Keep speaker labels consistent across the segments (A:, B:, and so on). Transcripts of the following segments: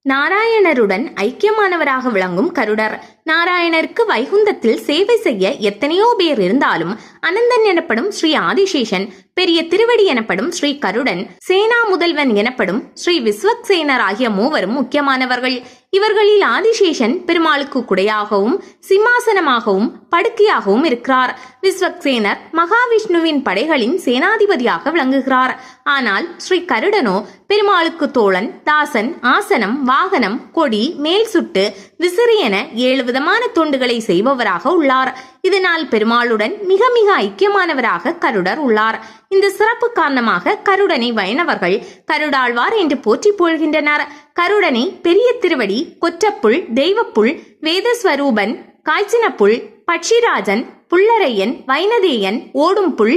A: நாராயணருடன் ஐக்கியமானவராக விளங்கும் கருடர். நாராயணருக்கு வைகுந்தத்தில் சேவை செய்ய எத்தனையோ பேர் இருந்தாலும் அனந்தன் எனப்படும் ஸ்ரீ ஆதிசேஷன், பெரிய திருவடி எனப்படும் ஸ்ரீ கருடன், சேனா முதல்வன் எனப்படும் ஸ்ரீ விஸ்வக்சேனர் ஆகிய மூவரும் முக்கியமானவர்கள். இவர்களில் ஆதிசேஷன் பெருமாளுக்கு குடையாகவும் சிம்மாசனமாகவும் படுக்கையாகவும் இருக்கிறார். விஸ்வக்சேனர் மகாவிஷ்ணுவின் படைகளின் சேனாதிபதியாக விளங்குகிறார். ஆனால் ஸ்ரீ கருடனோ பெருமாளுக்கு தோழன், தாசன், ஆசனம், வாகனம், கொடி, மேல் சுட்டு, விசிறி என 7 விதமான தொண்டுகளை செய்பவராக உள்ளார். இதனால் பெருமாளுடன் மிக மிக ஐக்கியமானவராக கருடர் உள்ளார். இந்த சிறப்பு காரணமாக கருடனை வைணவர்கள் கருடாழ்வார் என்று போற்றி புகழ்கின்றனர். கருடனை பெரிய திருவடி, கொற்றப்புள், தெய்வப்புள், வேதஸ்வரூபன், காய்ச்சினப்புள், பட்சிராஜன், புள்ளரையன், வைனதேயன், ஓடும் புள்,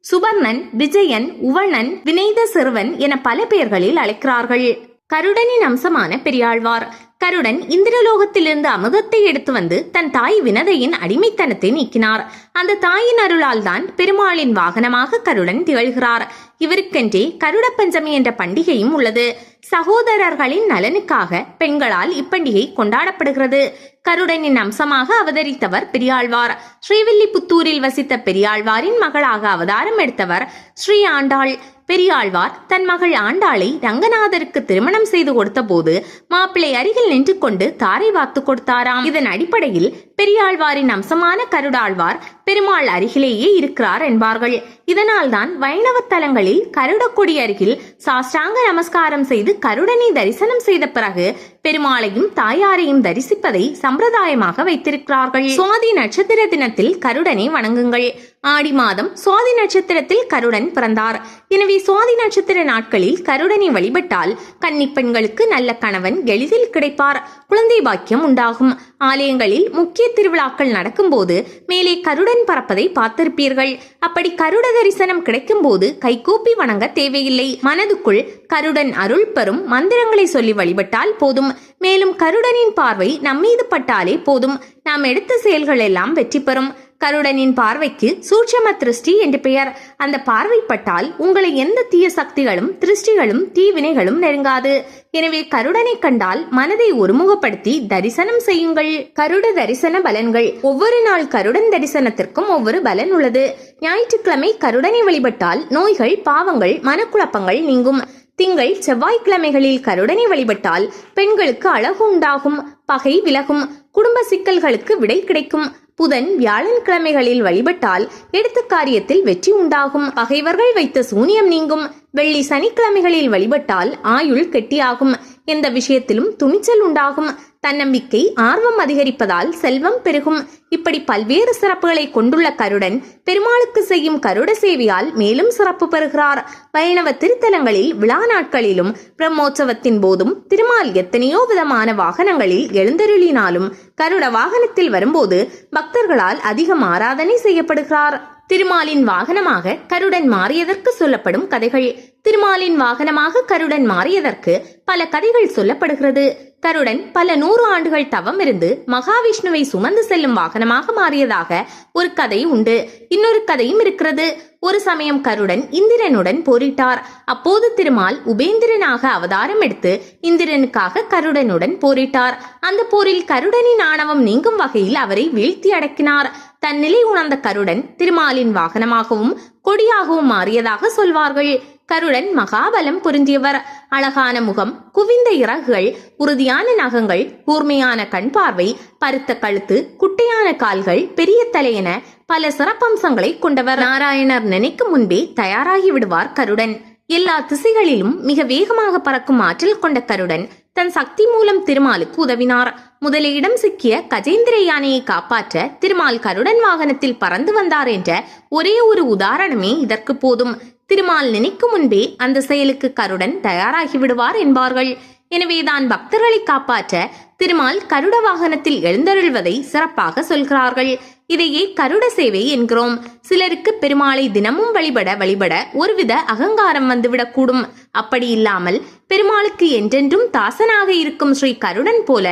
A: சுபர்ணன், விஜயன், உவணன், வினைத சிறுவன் என பல பெயர்களில் அழைக்கிறார்கள். கருடனின் அம்சமான பெரியாழ்வார். கருடன் இந்திரலோகத்திலிருந்து அமுதத்தை எடுத்து வந்து தன் தாய் வினதையின் அடிமைத்தனத்தை நீக்கினார். அந்த தாயின் அருளால் தான் பெருமாளின் வாகனமாக கருடன் திகழ்கிறார். இவருக்கென்றே கருட பஞ்சமி என்ற பண்டிகையும் உள்ளது. சகோதரர்களின் நலனுக்காக பெண்களால் இப்பண்டிகை கொண்டாடப்படுகிறது. கருடனின் அம்சமாக அவதரித்தவர் பெரியாழ்வார். ஸ்ரீவில்லிபுத்தூரில் வசித்த பெரியாழ்வாரின் மகளாக அவதாரம் எடுத்தவர் ஸ்ரீ ஆண்டாள். பெரியாழ்வார் தன் மகள் ஆண்டாளை ரங்கநாதருக்கு திருமணம் செய்து கொடுத்த போது மாப்பிள்ளை அருகில் நின்று கொண்டு தாரை வாத்து கொடுத்தாராம். இதன் அடிப்படையில் பெரியாழ்வாரின் அம்சமான கருடாழ்வார் பெருமாள் அருகிலேயே இருக்கிறார் என்பார்கள். இதனால் தான் வைணவ தலங்களில் கருட கொடி அருகில் சாஷ்டாங்க நமஸ்காரம் செய்து கருடனை தரிசனம் செய்த பிறகு பெருமாளையும் தாயாரையும் தரிசிப்பதை சம்பிரதாயமாக வைத்திருக்கிறார்கள். சுவாதி நட்சத்திர தினத்தில் கருடனை வணங்குங்கள். ஆடி மாதம் சுவாதி நட்சத்திரத்தில் கருடன் பிறந்தார். எனவே சுவாதி நட்சத்திர நாட்களில் கருடனை வழிபட்டால் கன்னி பெண்களுக்கு நல்ல கணவன் எளிதில் கிடைப்பார், குழந்தை பாக்கியம் உண்டாகும். ஆலயங்களில் முக்கிய திருவிழாக்கள் நடக்கும் போது மேலே கருடன் பறப்பதை பார்த்திருப்பீர்கள். அப்படி கருட தரிசனம் கிடைக்கும் போது கைகூப்பி வணங்க தேவையில்லை. மனதுக்குள் கருடன் அருள் பெறும் மந்திரங்களை சொல்லி வழிபட்டால் போதும். மேலும் கருடனின் பார்வை நம்மீது பட்டாலே போதும், நாம் எடுத்த செயல்கள் எல்லாம் வெற்றி பெறும். கருடனின் பார்வைக்கு சூட்சம திருஷ்டி என்று பெயர். அந்த பார்வைப்பட்டால் உங்களை எந்த தீய சக்திகளும் திருஷ்டிகளும் தீவினைகளும் நெருங்காது. எனவே கருடனை கண்டால் மனதை ஒருமுகப்படுத்தி தரிசனம் செய்யுங்கள். கருட தரிசன பலன்கள். ஒவ்வொரு நாள் கருடன் தரிசனத்திற்கும் ஒவ்வொரு பலன் உள்ளது. ஞாயிற்றுக்கிழமை கருடனை வழிபட்டால் நோய்கள், பாவங்கள், மனக்குழப்பங்கள் நீங்கும். திங்கள், செவ்வாய்க்கிழமைகளில் கருடனை வழிபட்டால் பெண்களுக்கு அழகு உண்டாகும், பகை விலகும், குடும்ப சிக்கல்களுக்கு விடை கிடைக்கும். புதன், வியாழன் கிழமைகளில் வழிபட்டால் எடுத்த காரியத்தில் வெற்றி உண்டாகும், பகைவர்கள் வைத்த சூனியம் நீங்கும். வெள்ளி, சனிக்கிழமைகளில் வழிபட்டால் ஆயுள் கெட்டியாகும், எந்த விஷயத்திலும் துணிச்சல் உண்டாகும். தன்னம்பிக்கை, ஆர்வம் அதிகரிப்பதால் செல்வம் பெருகும். இப்படி பல்வேறு சிறப்புகளை கொண்டுள்ள கருடன் பெருமாளுக்கு செய்யும் கருட சேவையால் மேலும் சிறப்பு பெறுகிறார். வைணவ திருத்தலங்களில் விழா நாட்களிலும் பிரம்மோற்சவத்தின் போதும் திருமால் எத்தனையோ விதமான வாகனங்களில் எழுந்தருளினாலும் கருட வாகனத்தில் வரும்போது பக்தர்களால் அதிகம் ஆராதனை செய்யப்படுகிறார். திருமாலின் வாகனமாக கருடன் மாறியதற்கு சொல்லப்படும் கதைகள். திருமாலின் வாகனமாக கருடன் மாறியதற்கு பல கதைகள் சொல்லப்படுகிறது. கருடன் பல 100 ஆண்டுகள் தவம் இருந்து மகாவிஷ்ணுவை சுமந்து செல்லும் வாகனமாக மாறியதாக ஒரு கதை உண்டு. இன்னொரு கதையும் இருக்கிறது. ஒரு சமயம் கருடன் இந்திரனுடன் போரிட்டார். அப்போது திருமால் உபேந்திரனாக அவதாரம் எடுத்து இந்திரனுக்காக கருடனுடன் போரிட்டார். அந்த போரில் கருடனின் ஆணவம் நீங்கும் வகையில் அவரை வீழ்த்தி அடக்கினார். தன்னிலை உணர்ந்த கருடன் திருமாலின் வாகனமாகவும் கொடியாகவும் மாறியதாக சொல்வார்கள். கருடன் மகாபலம் பொருந்தியவர். அழகான முகம், குவிந்த இறகுகள், உறுதியான நகங்கள், கூர்மையான கண் பார்வை, பருத்த கழுத்து, குட்டையான கால்கள், பெரிய தலை என பல சிறப்பம்சங்களை கொண்டவர். நாராயணர் நினைக்கும் முன்பே தயாராகி விடுவார் கருடன். எல்லா திசைகளிலும் மிக வேகமாக பறக்கும் ஆற்றல் கொண்ட கருடன் தன் சக்தி மூலம் திருமாலுக்கு உதவினார். முதலிடம் சிக்கிய கஜேந்திர யானையை காப்பாற்ற திருமால் கருடன் வாகனத்தில் பறந்து வந்தார் என்ற ஒரே ஒரு உதாரணமே இதற்கு போதும். திருமால் நினைக்கும் முன்பே அந்த செயலுக்கு கருடன் தயாராகி விடுவார் என்பார்கள். எனவேதான் பக்தர்களை காப்பாற்ற திருமால் கருட வாகனத்தில் எழுந்தருள்வதை சிறப்பாக சொல்கிறார்கள். இதையே கருட சேவை என்கிறோம். சிலருக்கு பெருமாளை தினமும் வழிபட ஒருவித அகங்காரம் வந்துவிடக்கூடும். அப்படி இல்லாமல் பெருமாளுக்கு என்றென்றும் தாசனாக இருக்கும் ஸ்ரீ கருடன் போல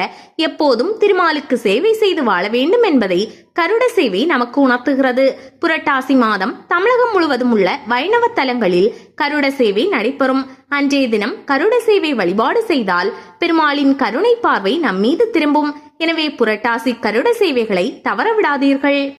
A: எப்போதும் திருமாலுக்கு சேவை செய்து வாழ வேண்டும் என்பதை கருட சேவை நமக்கு உணர்த்துகிறது. புரட்டாசி மாதம் தமிழகம் முழுவதும் உள்ள வைணவ தலங்களில் கருட சேவை நடைபெறும். அன்றைய தினம் கருட சேவை வழிபாடு செய்தால் பெருமாளின் கருணை பார்வை நம்மீது திரும்பும். எனவே புரட்டாசி கருட சேவைகளை தவறவிடாதீர்கள்.